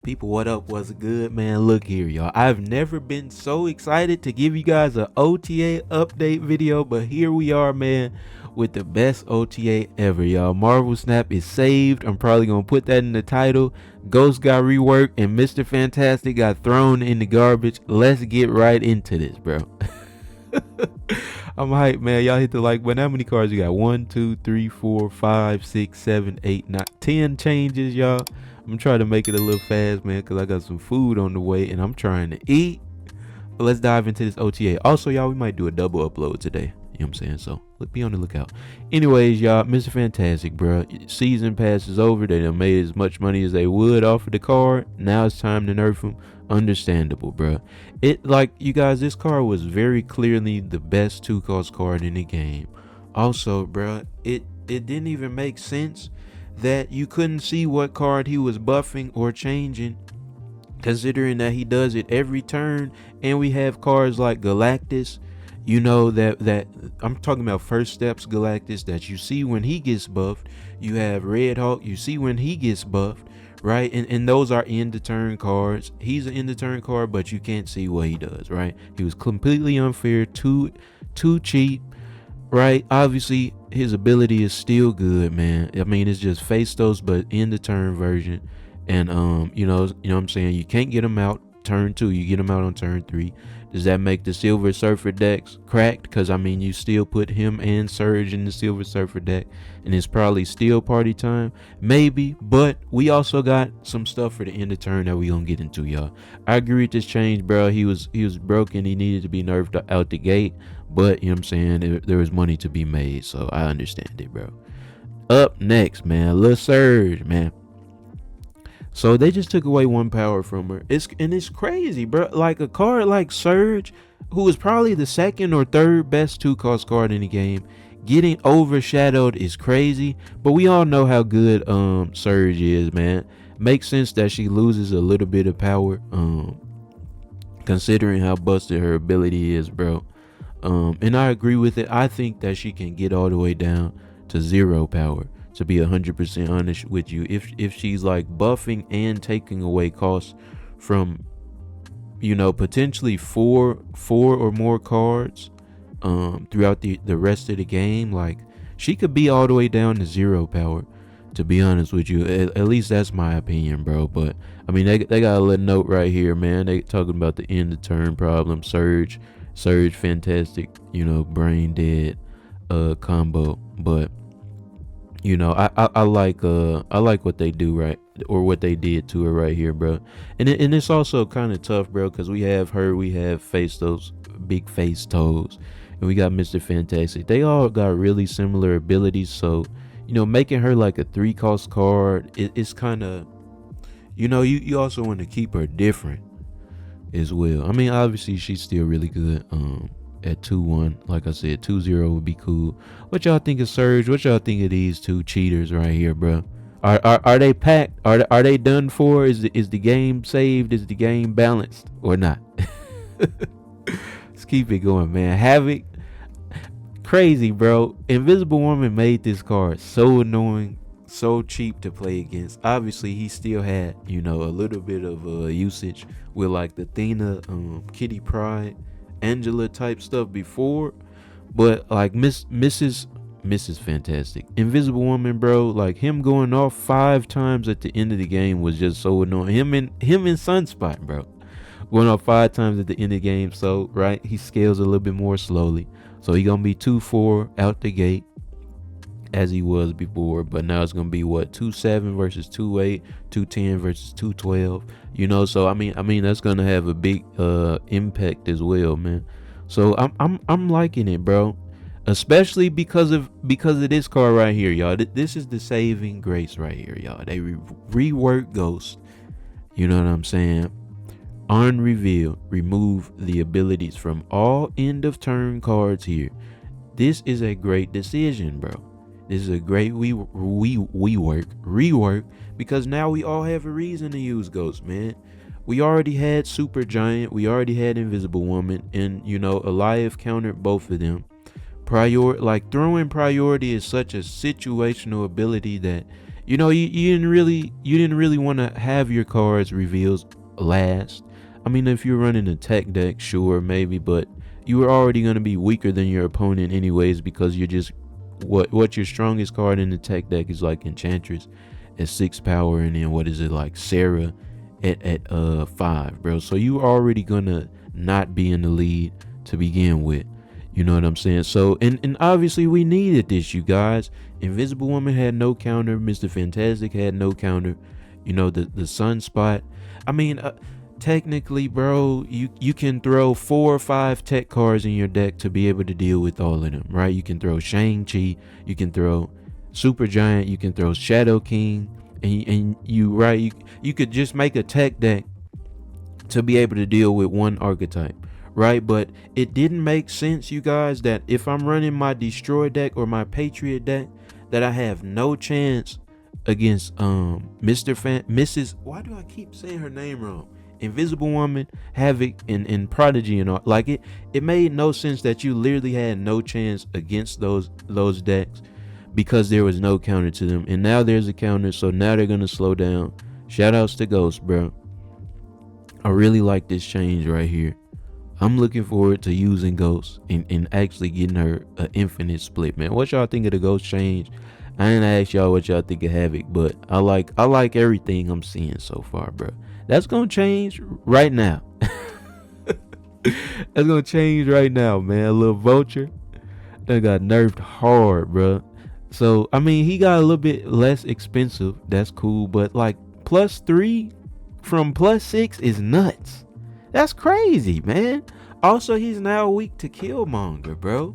People, what up? What's good, man? Look here, y'all. I've never been so excited to give you guys an OTA update video, but here we are, man, with the best OTA ever, y'all. Marvel Snap is saved. I'm probably gonna put that in the title. Ghost got reworked, and Mr. Fantastic got thrown in the garbage. Let's get right into this, bro. I'm hyped, man. Y'all hit the like button. How many cards you got? 1, 2, 3, 4, 5, 6, 7, 8, 9, 10 changes, y'all. I'm trying to make it a little fast, man, because I got some food on the way and I'm trying to eat. But let's dive into this OTA. Also, y'all, we might do a double upload today. You know what I'm saying? So be on the lookout. Anyways, y'all, Mr. Fantastic, bro. Season pass is over. They done made as much money as they would off of the card. Now it's time to nerf him. Understandable, bro. It, like, you guys, this card was very clearly the best 2-cost card in the game. Also, bro, it didn't even make sense that you couldn't see what card he was buffing or changing, considering that he does it every turn. And we have cards like Galactus, you know, that I'm talking about First Steps Galactus, that you see when he gets buffed. You have Red Hawk, you see when he gets buffed, right? And those are end of turn cards. He's an end of turn card, but you can't see what he does, right? He was completely unfair, too cheap, right? Obviously his ability is still good, man. I mean, it's just face those but in the turn version. And you know what I'm saying, you can't get him out turn 2, you get him out on turn 3. Does that make the Silver Surfer decks cracked? Because I mean, you still put him and Surge in the Silver Surfer deck, and it's probably still party time, maybe. But we also got some stuff for the end of turn that we gonna get into, y'all. I agree with this change, bro. He was broken. He needed to be nerfed out the gate, but you know what I'm saying, there was money to be made, so I understand it, bro. Up next, man, Lil Surge, man. So they just took away 1 power from her. It's crazy, bro. Like, a card like Surge, who is probably the second or third best 2-cost card in the game, getting overshadowed is crazy. But we all know how good Surge is, man. Makes sense that she loses a little bit of power, considering how busted her ability is, bro. And I agree with it. I think that she can get all the way down to 0 power, to be 100% honest with you. If she's like buffing and taking away costs from, you know, potentially four or more cards throughout the rest of the game, like, she could be all the way down to 0 power, to be honest with you. At least that's my opinion, bro. But I mean, they got a little note right here, man. They talking about the end of turn problem. Surge Fantastic, you know, brain dead combo. But you know, I like what they do, right, or what they did to her right here, bro. And it's also kind of tough, bro, because we have face those big face toes, and we got Mr. Fantastic. They all got really similar abilities, so you know, making her like a 3-cost card, it's kind of, you know, you also want to keep her different as well. I mean, obviously she's still really good. At 2-1, like I said, 2-0 would be cool. What y'all think of Surge? What y'all think of these two cheaters right here, bro? Are they packed? Are they done for? Is the game saved? Is the game balanced or not? Let's keep it going, man. Havoc, crazy, bro. Invisible Woman made this card so annoying, so cheap to play against. Obviously he still had, you know, a little bit of usage with like the Athena, Kitty Pryde, Angela type stuff before, but like Mrs. Fantastic, Invisible Woman, bro, like him going off 5 times at the end of the game was just so annoying. Him and Sunspot, bro, going off 5 times at the end of the game. So right, he scales a little bit more slowly, so he gonna be 2-4 out the gate as he was before, but now it's gonna be what, 2-7 versus 2-8, 2-10 versus 2-12, you know. So I mean that's gonna have a big impact as well, man. So I'm liking it, bro, especially because of this card right here, y'all. This is the saving grace right here, y'all. They rework Ghost, you know what I'm saying. On reveal, remove the abilities from all end of turn cards here. This is a great decision, bro. This is a great rework, because now we all have a reason to use Ghost, man. We already had Super Giant, we already had Invisible Woman, and you know, Eliav countered both of them. Throwing priority is such a situational ability that you didn't really want to have your cards reveals last. I mean, if you're running a tech deck, sure, maybe, but you were already going to be weaker than your opponent anyways, because you're just what your strongest card in the tech deck is like Enchantress at 6 power, and then what is it, like Sarah at 5, bro. So you already gonna not be in the lead to begin with. You know what I'm saying? So and obviously we needed this, you guys. Invisible Woman had no counter. Mr. Fantastic had no counter. The Sunspot. I mean, technically, bro, you can throw 4 or 5 tech cards in your deck to be able to deal with all of them, right? You can throw Shang-Chi, you can throw Super Giant, you can throw Shadow King, and you could just make a tech deck to be able to deal with one archetype, right? But it didn't make sense, you guys, that if I'm running my Destroy deck or my Patriot deck, that I have no chance against Mrs. Why do I keep saying her name wrong? Invisible Woman, Havoc, and Prodigy, and all. Like it made no sense that you literally had no chance against those decks because there was no counter to them. And now there's a counter, so now they're gonna slow down. Shout outs to Ghost, bro. I really like this change right here. I'm looking forward to using Ghost and actually getting her an infinite split, man. What y'all think of the Ghost change? I ain't ask y'all what y'all think of Havoc, but I like everything I'm seeing so far, bro. That's gonna change right now. That's gonna change right now, man. A little Vulture that got nerfed hard, bro. So I mean, he got a little bit less expensive. That's cool, but like +3 from +6 is nuts. That's crazy, man. Also, he's now weak to Killmonger, bro.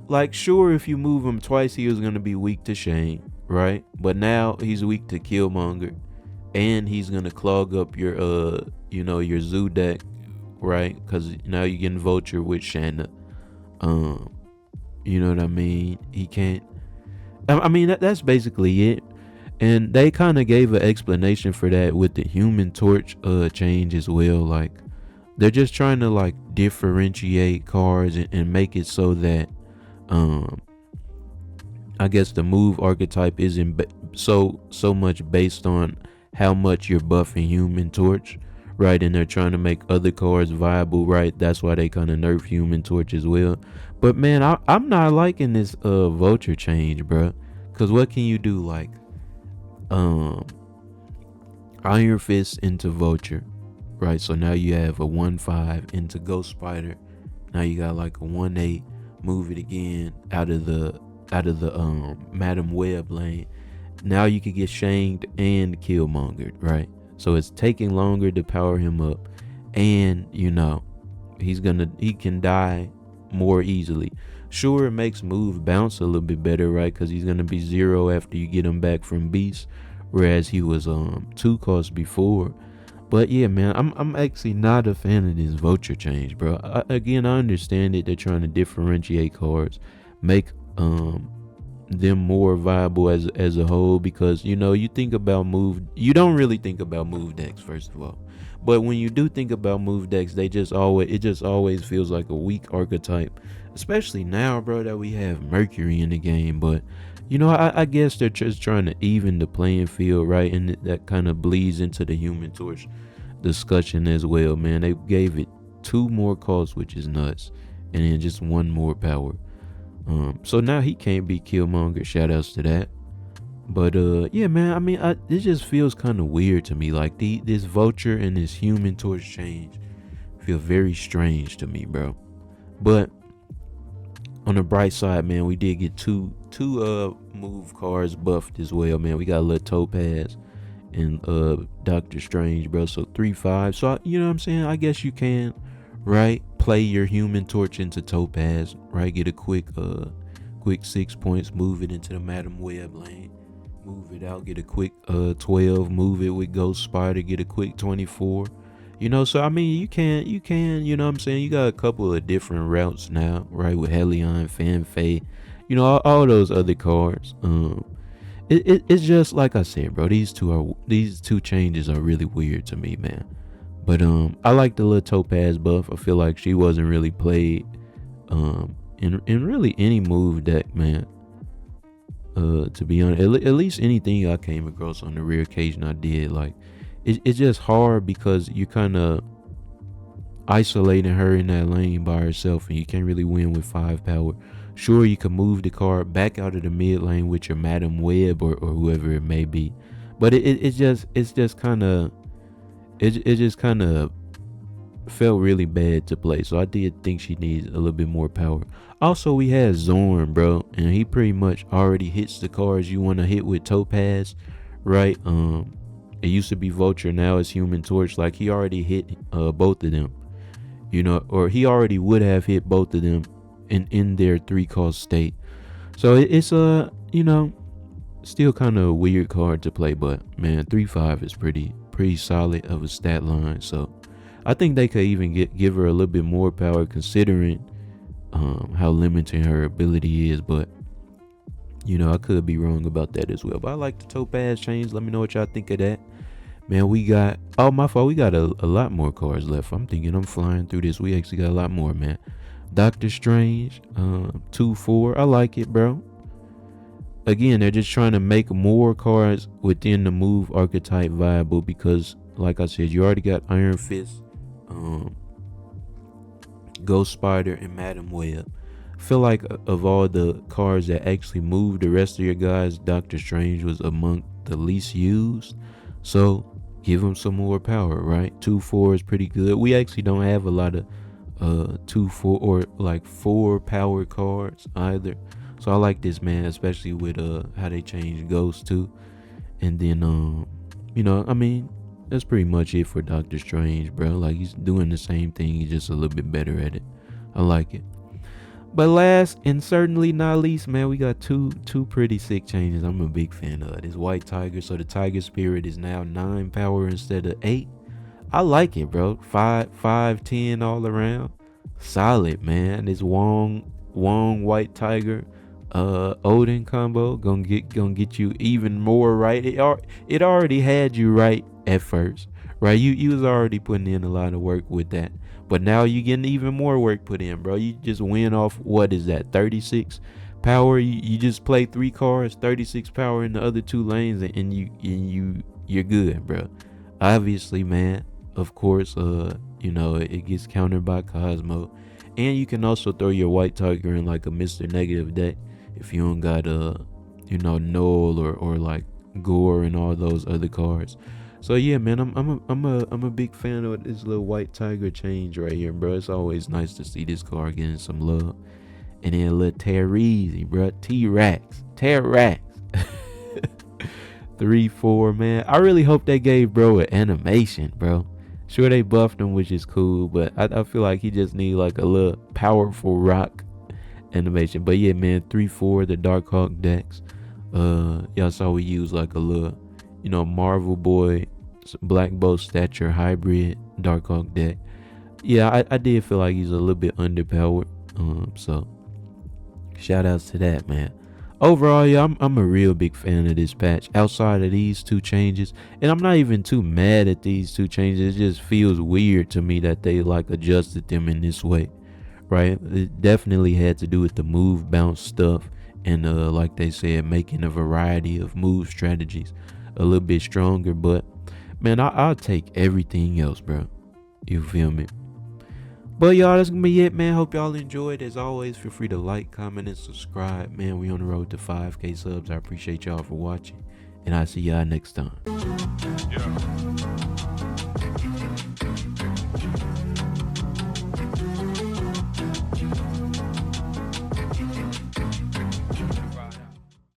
Like, sure, if you move him twice, he was gonna be weak to Shane, right? But now he's weak to Killmonger, and he's gonna clog up your your Zoo deck, right? Because now you're getting Vulture with Shanna. You know what I mean? He can't. I mean, that's basically it. And they kind of gave an explanation for that with the Human Torch change as well. Like, they're just trying to like differentiate cards and make it so that I guess the move archetype isn't so much based on how much you're buffing Human Torch, right? And they're trying to make other cards viable, right? That's why they kind of nerf Human Torch as well. But man, I'm not liking this Vulture change, bro. Cause what can you do? Like Iron Fist into Vulture, right? So now you have a 1/5 into Ghost Spider. Now you got like a 1/8. Move it again out of the Madam Web lane. Now you can get shamed and Killmongered, right? So it's taking longer to power him up, and he can die more easily. Sure, it makes move bounce a little bit better, right? Because he's gonna be 0 after you get him back from Beast, whereas he was 2 cost before. But yeah, man, I'm actually not a fan of this Vulture change, bro. I understand it. They're trying to differentiate cards, make them more viable as a whole, because you think about you don't really think about move decks, first of all. But when you do think about move decks, it just always feels like a weak archetype, especially now, bro, that we have Mercury in the game. But I guess they're just trying to even the playing field, right? And that kind of bleeds into the Human Torch discussion as well, man. They gave it 2 more costs, which is nuts, and then just 1 more power. So now he can't be Killmonger. Shout outs to that. But yeah, man. I mean, it just feels kind of weird to me. Like this Vulture and this Human Torch change feel very strange to me, bro. But on the bright side, man, we did get two move cards buffed as well, man. We got a little Topaz and Doctor Strange, bro. So 3/5. So you know what I'm saying? I guess you can, right, play your Human Torch into Topaz, right? Get a quick 6 points, move it into the Madam Web lane, move it out, get a quick 12, move it with Ghost Spider, get a quick 24. So I mean, you can, you know what I'm saying? You got a couple of different routes now, right? With Helion, Fanfei, all those other cards. It's just like I said, bro. These two changes are really weird to me, man. But I like the little Topaz buff. I feel like she wasn't really played in really any move deck, man. To be honest, at least anything I came across on the rare occasion I did, like it's just hard because you kind of isolating her in that lane by herself, and you can't really win with 5 power. Sure, you can move the car back out of the mid lane with your Madam Web or whoever it may be, but it's just kind of it just kind of felt really bad to play. So I did think she needs a little bit more power. Also, we had Zorn, bro, and he pretty much already hits the cars you want to hit with Topaz, right? It used to be Vulture, now it's Human Torch. Like he already hit both of them, or he already would have hit both of them in their 3-cost state. So it's still kind of a weird card to play, but man, 3-5 is pretty solid of a stat line. So I think they could even give her a little bit more power, considering how limiting her ability is. But I could be wrong about that as well. But I like the Topaz change. Let me know what y'all think of that. Man, we got, my fault, we got a lot more cards left. I'm thinking I'm flying through this. We actually got a lot more, man. Doctor Strange, 2-4. I like it, bro. Again, they're just trying to make more cards within the move archetype viable, because like I said, you already got Iron Fist, Ghost Spider, and Madam Web. I feel like of all the cards that actually move the rest of your guys, Doctor Strange was among the least used. So give him some more power, right? 2-4 is pretty good. We actually don't have a lot of 2-4 or like 4 power cards either. So I like this, man, especially with how they changed Ghost too. And then that's pretty much it for Doctor Strange, bro. Like, he's doing the same thing, he's just a little bit better at it. I like it. But last and certainly not least, man, we got two pretty sick changes I'm a big fan of. This White Tiger, so the Tiger Spirit is now 9 power instead of 8. I like it, bro. 5, 10 all around. Solid, man. This Wong White Tiger Odin combo gonna get you even more right. It already had you right at first, right? You was already putting in a lot of work with that, but now you getting even more work put in, bro. You just win off, what is that, 36 power? You just play 3 cars, 36 power in the other 2 lanes, and you're good, bro. Obviously, man, of course, it gets countered by Cosmo, and you can also throw your White Tiger in like a Mr. Negative deck if you don't got Null or like Gore and all those other cards. So yeah, man, I'm a big fan of this little White Tiger change right here, bro. It's always nice to see this card getting some love. And then a little Tereezy, bro. T-Rax. 3-4, man. I really hope they gave bro an animation, bro. Sure, they buffed him, which is cool, but I feel like he just need like a little powerful rock animation. But yeah, man, 3-4, the Darkhawk decks. Y'all saw we use like a little, Marvel Boy, Black Bolt Stature hybrid Darkhawk deck. Yeah, I did feel like he's a little bit underpowered. So shout outs to that, man. Overall, yeah, I'm a real big fan of this patch. Outside of these 2 changes, and I'm not even too mad at these 2 changes. It just feels weird to me that they like adjusted them in this way, right? It definitely had to do with the move bounce stuff, and like they said, making a variety of move strategies a little bit stronger. But man, I'll take everything else, bro. You feel me? But y'all, that's gonna be it, man. Hope y'all enjoyed. As always, feel free to like, comment, and subscribe, man. We on the road to 5K subs. I appreciate y'all for watching, and I'll see y'all next time. Yeah.